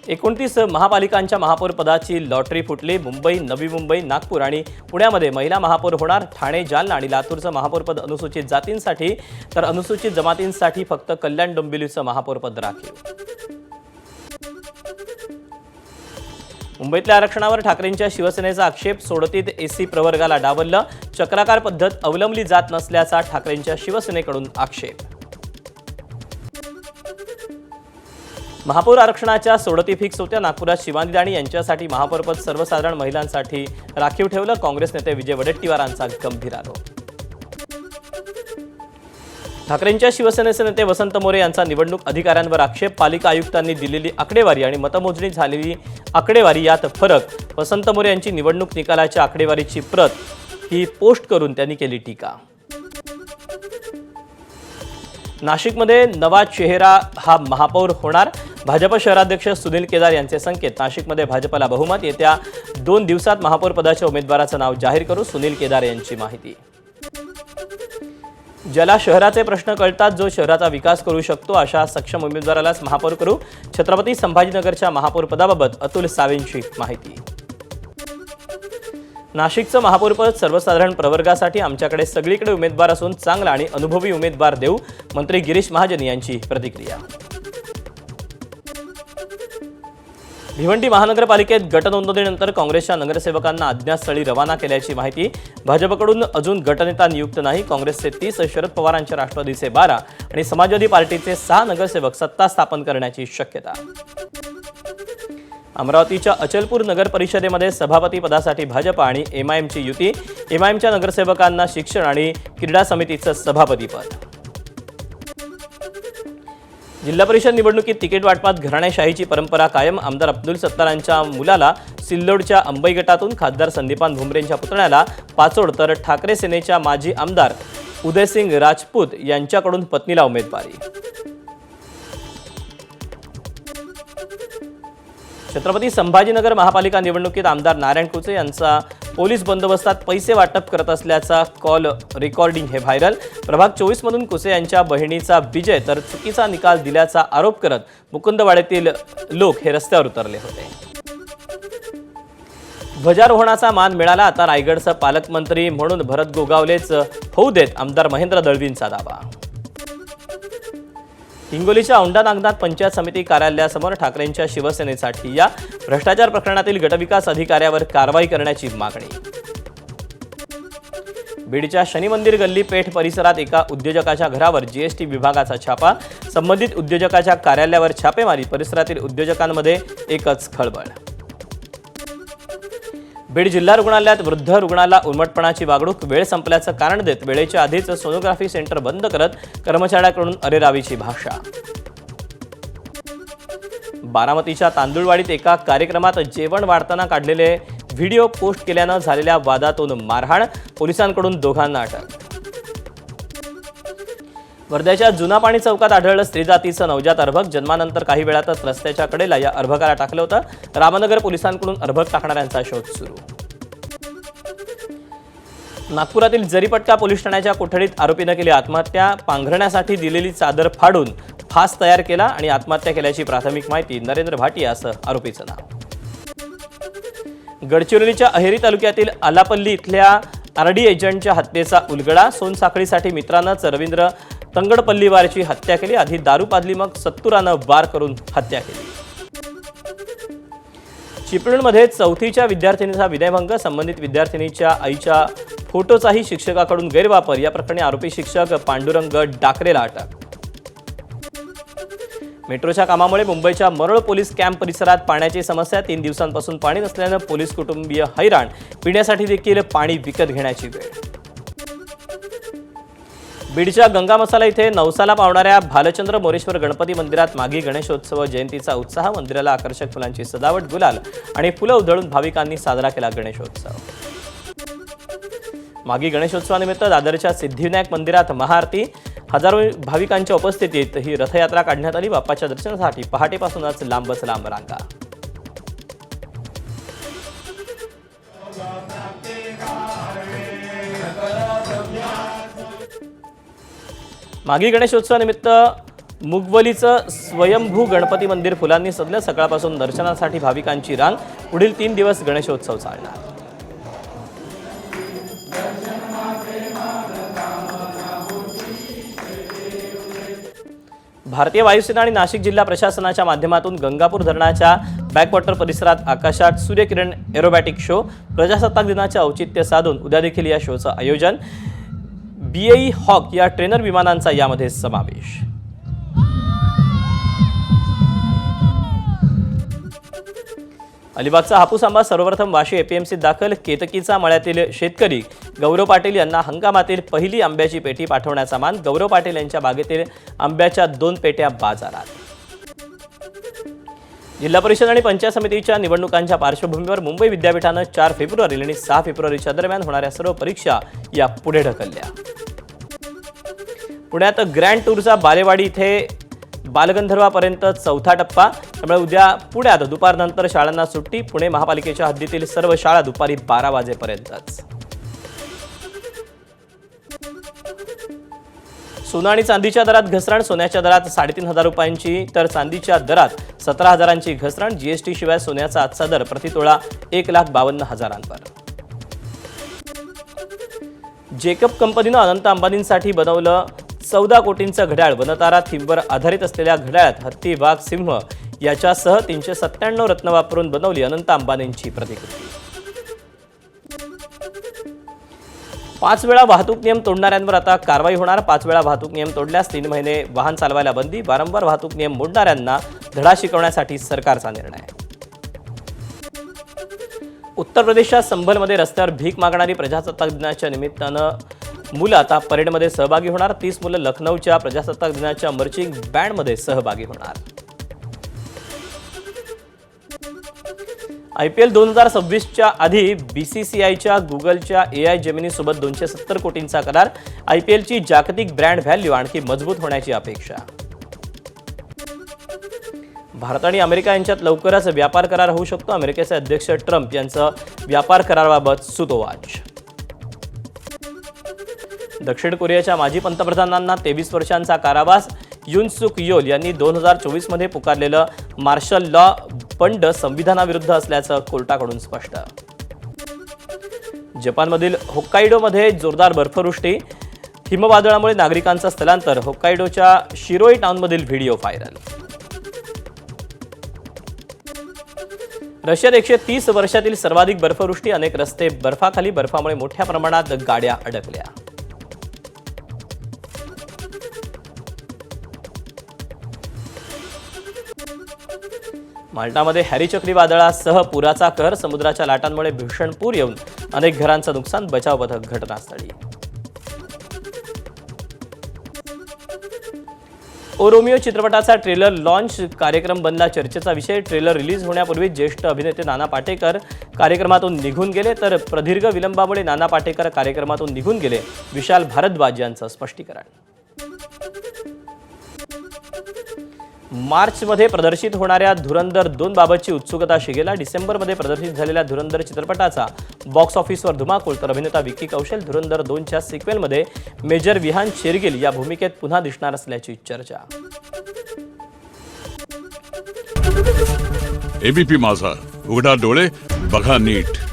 29 महापालिकांच्या महापौर पदाची लॉटरी फुटली। मुंबई, नवी मुंबई, नागपूर आणि पुण्यामध्ये महिला महापौर होणार। ठाणे, जालना आणि लातूरचं महापौरपद अनुसूचित जातींसाठी तर अनुसूचित जमातींसाठी फक्त कल्याण डोंबिवलीचं महापौरपद राखीव। मुंबईतल्या आरक्षणावर ठाकरेंच्या शिवसेनेचा आक्षेप। सोडतीत एसी प्रवर्गाला डावललं। चक्राकार पद्धत अवलंबली जात नसल्याचा ठाकरेंच्या शिवसेनेकडून आक्षेप। महापौर आरक्षणाच्या सोडती फिक्स होत्या। नागपुरात शिवानी दाणी यांच्यासाठी महापौरपद सर्वसाधारण महिलांसाठी राखीव ठेवलं। काँग्रेस नेते विजय वडेट्टीवारांचा गंभीर आरोप। ठाकरेंच्या शिवसेनेचे नेते वसंत मोरे यांचा निवडणूक अधिकाऱ्यांवर आक्षेप। पालिका आयुक्तांनी दिलेली आकडेवारी आणि मतमोजणी झालेली आकडेवारी यात फरक। वसंत मोरे यांची निवडणूक निकालाच्या आकडेवारीची प्रत ही पोस्ट करून त्यांनी केली टीका। नाशिकमध्ये नवा चेहरा हा महापौर होणार। भाजप शहराध्यक्ष सुनील केदार यांचे संकेत। नाशिकमध्ये भाजपला बहुमत। येत्या 2 दिवसात महापौर पदाच्या उमेदवाराचं नाव जाहीर करू, सुनील केदार यांची माहिती। ज्याला शहराचे प्रश्न कळतात, जो शहराचा विकास करू शकतो, अशा सक्षम उमेदवारालाच महापौर करू। छत्रपती संभाजीनगरच्या महापौर पदाबाबत अतुल सावेंची माहिती। नाशिकचं महापौरपद सर्वसाधारण प्रवर्गासाठी आमच्याकडे सगळीकडे उमेदवार असून चांगला आणि अनुभवी उमेदवार देऊ, मंत्री गिरीश महाजन यांची प्रतिक्रिया। भिवंडी महानगरपालिकेत गटनोंदणीनंतर काँग्रेसच्या नगरसेवकांना अज्ञातस्थळी रवाना केल्याची माहिती। भाजपकडून अजून गटनेता नियुक्त नाही। काँग्रेसचे 30, शरद पवारांच्या राष्ट्रवादीचे 12 आणि समाजवादी पार्टीचे 6 नगरसेवक सत्ता स्थापन करण्याची शक्यता। अमरावतीच्या अचलपूर नगर परिषदेमध्ये सभापती पदासाठी भाजप आणि एमआयएमची युती। एमआयएमच्या नगरसेवकांना शिक्षण आणि क्रीडा समितीचं सभापतीपद। जिल्हा परिषद निवडणुकीत तिकीट वाटपात घराणेशाहीची परंपरा कायम। आमदार अब्दुल सत्तारांच्या मुलाला सिल्लोडच्या अंबई गटातून, खासदार संदीपान भुमरेंच्या पुतण्याला पाचोड, तर ठाकरे सेनेच्या माजी आमदार उदयसिंग राजपूत यांच्याकडून पत्नीला उमेदवारी। छत्रपती संभाजीनगर महापालिका निवडणुकीत आमदार नारायण कुचे यांचा पोलीस बंदोबस्तात पैसे वाटप करत असल्याचा कॉल रेकॉर्डिंग हे व्हायरल। प्रभाग 24 मधून कुसे यांच्या बहिणीचा विजय तर चुकीचा निकाल दिल्याचा आरोप करत मुकुंदवाडीतील लोक हे रस्त्यावर उतरले होते। ध्वजारोहणाचा मान मिळाला। आता रायगडचा पालकमंत्री म्हणून भरत गोगावलेच होऊ देत, आमदार महेंद्र दळवींचा दावा। हिंगोलीच्या औंढा नागनाथ पंचायत समिती कार्यालयासमोर ठाकरेंच्या शिवसेनेसाठी या भ्रष्टाचार प्रकरणातील गटविकास अधिकाऱ्यावर कारवाई करण्याची मागणी। बीडच्या शनी मंदिर गल्ली पेठ परिसरात एका उद्योजकाच्या घरावर जीएसटी विभागाचा छापा। संबंधित उद्योजकाच्या कार्यालयावर छापेमारी। परिसरातील उद्योजकांमध्ये एकच खळबळ। बीड जिल्हा रुग्णालयात वृद्ध रुग्णाला उर्मटपणाची वागणूक। वेळ संपल्याचं कारण देत वेळेच्या आधीच सोनोग्राफी सेंटर बंद करत कर्मचाऱ्याकडून अरेरावीची भाषा। बारामतीच्या तांदुळवाडीत एका कार्यक्रमात जेवण वाढताना काढलेले व्हिडिओ पोस्ट केल्यानं झालेल्या वादातून मारहाण। पोलिसांकडून दोघांना अटक। वर्ध्याच्या जुना पाणी चौकात आढळलं स्त्री जातीचं नवजात अर्भक। जन्मानंतर काही वेळातच रस्त्याच्या कडेला या अर्भकाला टाकलं होतं। रामनगर पोलिसांकडून अर्भक टाकणाऱ्यांचा शोध सुरू। नागपुरातील जरीपटका पोलीस ठाण्याच्या कोठडीत आरोपीनं केली आत्महत्या। पांघरण्यासाठी दिलेली चादर फाडून फास तयार केला आणि आत्महत्या केल्याची प्राथमिक माहिती। नरेंद्र भाटिया असं आरोपीचं नाव। गडचिरोलीच्या अहेरी तालुक्यातील आलापल्ली इथल्या आरडी एजंटच्या हत्येचा उलगडा। सोनसाखळीसाठी मित्रानंच रवींद्र तंगडपल्लीवारची हत्या केली। आधी दारू पाजली, मग सत्तुरानं वार करून हत्या केली। चिपळूणमध्ये 4थीच्या विद्यार्थिनीचा विनयभंग। संबंधित विद्यार्थिनीच्या आईच्या फोटोचाही शिक्षकाकडून गैरवापर। या प्रकरणी आरोपी शिक्षक पांडुरंग डाकरेला अटक। मेट्रोच्या कामामुळे मुंबईच्या मरोळ पोलीस कॅम्प परिसरात पाण्याची समस्या। 3 दिवसांपासून पाणी नसल्यानं पोलीस कुटुंबीय हैराण। पिण्यासाठी देखील पाणी विकत घेण्याची वेळ। बीडच्या गंगा मसाला इथे नवसाला पावणाऱ्या भालचंद्र मोरेश्वर गणपती मंदिरात मागी गणेशोत्सव जयंतीचा उत्साह। मंदिराला आकर्षक फुलांची सजावट, गुलाल आणि फुलं उधळून भाविकांनी साजरा केला गणेशोत्सव। मागी गणेशोत्सवानिमित्त दादरच्या सिद्धिविनायक मंदिरात महाआरती। हजारो भाविकांच्या उपस्थितीत ही रथयात्रा काढण्यात आली। बाप्पाच्या दर्शनासाठी पहाटेपासूनच लांबच लांब रांगा। मागी गणेशोत्सवानिमित्त मुगवलीचं स्वयंभू गणपती मंदिर फुलांनी सजलं. सकाळपासून दर्शनासाठी भाविकांची रांग. पुढील 3 दिवस गणेशोत्सव चालणार. भारतीय वायुसेना आणि नाशिक जिल्हा प्रशासनाच्या माध्यमातून गंगापूर धरणाच्या बॅकवॉटर परिसरात आकाशात सूर्यकिरण एरोबॅटिक शो. प्रजासत्ताक दिनाचे औचित्य साधून उद्या देखील या शोचं आयोजन. BAE हॉक या ट्रेनर विमानांचा यामध्ये समावेश. अलिबागचा हापूस आंबा सर्वप्रथम वाशी APMCत दाखल. केतकीचा मळ्यातील शेतकरी गौरव पाटील यांना हंगामातील पहिली आंब्याची पेटी पाठवण्याचा मान. गौरव पाटील यांच्या बागेतील आंब्याच्या 2 पेट्या बाजारात. जिल्हा परिषद आणि पंचायत समितीच्या निवडणुकांच्या पार्श्वभूमीवर मुंबई विद्यापीठानं 4 फेब्रुवारी आणि 6 फेब्रुवारीच्या दरम्यान होणाऱ्या सर्व परीक्षा या पुढे ढकलल्या. पुण्यात ग्रँड टूरचा बालेवाडी इथे बालगंधर्वापर्यंत 4था टप्पा. त्यामुळे उद्या पुण्यात दुपारनंतर शाळांना सुट्टी. पुणे महापालिकेच्या हद्दीतील सर्व शाळा दुपारी 12 वाजेपर्यंतच. सोनं आणि चांदीच्या दरात घसरण. सोन्याच्या दरात 3,500 रुपयांची तर चांदीच्या दरात 17,000ची घसरण. GST शिवाय सोन्याचा आजचा दर प्रतितोळा 1,52,000वर. जेकब कंपनीनं अनंत अंबानींसाठी बनवलं 14 कोटींचं घड्याळ. वनतारा थीमवर आधारित असलेल्या घड्याळात हत्ती, वाघ, सिंह याच्यासह 397 रत्न वापरून बनवली अनंत अंबानींची प्रतिकृती. 5 वेळा वाहतूक नियम तोडणाऱ्यांवर आता कारवाई होणार. 5 वेळा वाहतूक नियम तोडल्यास 3 महिने वाहन चालवायला बंदी. वारंवार वाहतूक नियम मोडणाऱ्यांना धडा शिकवण्यासाठी सरकारचा निर्णय. उत्तर प्रदेशच्या संभलमध्ये रस्त्यावर भीक मागणारी प्रजासत्ताक दिनाच्या निमित्तानं मुलं आता परेडमध्ये सहभागी होणार. 30 मुलं लखनौच्या प्रजासत्ताक दिनाच्या मार्चिंग बँडमध्ये सहभागी होणार. IPL 2026च्या आधी BCCIच्या गुगलच्या AI जेमिनी सोबत 270 कोटींचा करार. IPLची जागतिक ब्रँड व्हॅल्यू आणखी मजबूत होण्याची अपेक्षा. भारत आणि अमेरिका यांच्यात लवकरच व्यापार करार होऊ शकतो. अमेरिकेचे अध्यक्ष ट्रम्प यांचं व्यापार कराराबाबत सुतोवाच. दक्षिण कोरियाच्या माजी पंतप्रधानांना 23 वर्षांचा कारावास. युन सुक योल यांनी 2024 मध्ये पुकारलेलं मार्शल लॉ बंड संविधानाविरुद्ध असल्याचं कोर्टाकडून स्पष्ट. जपानमधील होक्काइडोमध्ये जोरदार बर्फवृष्टी. हिमवादळामुळे नागरिकांचं स्थलांतर. होक्काइडोच्या शिरोई टाउनमधील व्हिडिओ व्हायरल. रशियात 130 वर्षातील सर्वाधिक बर्फवृष्टी. अनेक रस्ते बर्फाखाली. बर्फामुळे मोठ्या प्रमाणात गाड्या अडकल्या. माल्टामध्ये हॅरी चक्रीवादळासह पुराचा कहर. समुद्राच्या लाटांमुळे भीषण पूर येऊन अनेक घरांचं नुकसान. बचाव पथक घटनास्थळी. ओ रोमिओ चित्रपटाचा ट्रेलर लॉन्च कार्यक्रम बनला चर्चेचा विषय. ट्रेलर रिलीज होण्यापूर्वी ज्येष्ठ अभिनेते नाना पाटेकर कार्यक्रमातून निघून गेले. तर प्रदीर्घ विलंबामुळे नाना पाटेकर कार्यक्रमातून निघून गेले. विशाल भारद्वाज यांचं स्पष्टीकरण. मार्चमध्ये प्रदर्शित होणाऱ्या धुरंधर 2 बाबतची उत्सुकता शिगेला. डिसेंबरमध्ये प्रदर्शित झालेल्या धुरंधर चित्रपटाचा बॉक्स ऑफिसवर धुमाकूळ. तर अभिनेता विक्की कौशल धुरंधर 2च्या सिक्वेलमध्ये मेजर विहान शेरगिल या भूमिकेत पुन्हा दिसणार असल्याची चर्चा. ABP माझा, उघडा डोळे बघा नीट.